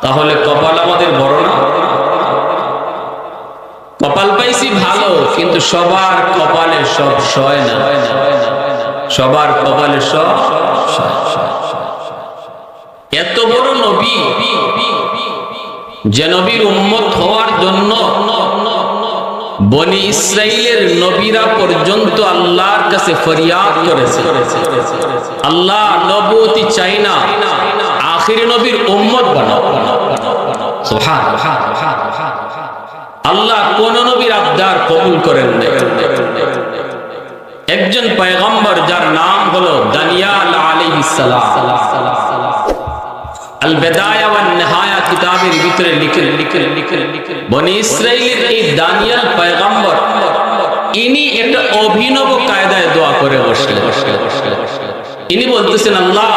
তাহলে কপাল আমাদের বড় না? কপাল পাইছি ভালো, কিন্তু সবার কপালে সব সয় না, সবার কপালে সব। এত বড় নবী, যে নবীর উম্মত হওয়ার জন্য বনি ইসরাইলের নবীরা পর্যন্ত আল্লাহর কাছে ফরিয়াদ করেছে, আল্লাহ নবুয়তি চাই না, আখিরি নবীর উম্মত বানাও। সুবহানাল্লাহ। আল্লাহ কোন নবীর আবদার কবুল করেন না। একজন পয়গম্বর যার নাম হলো দানিয়াল আলাইহিস সালাম, আল বিদায়া ওয়ান নিহায়া কিতাবের ভিতরে লিখে বনি ইসরাইলের এই দানিয়াল পয়গম্বর, ইনি একটা অভিনব কায়দায় দোয়া করে বসলেন। ইনি বলতেছেন, আল্লাহ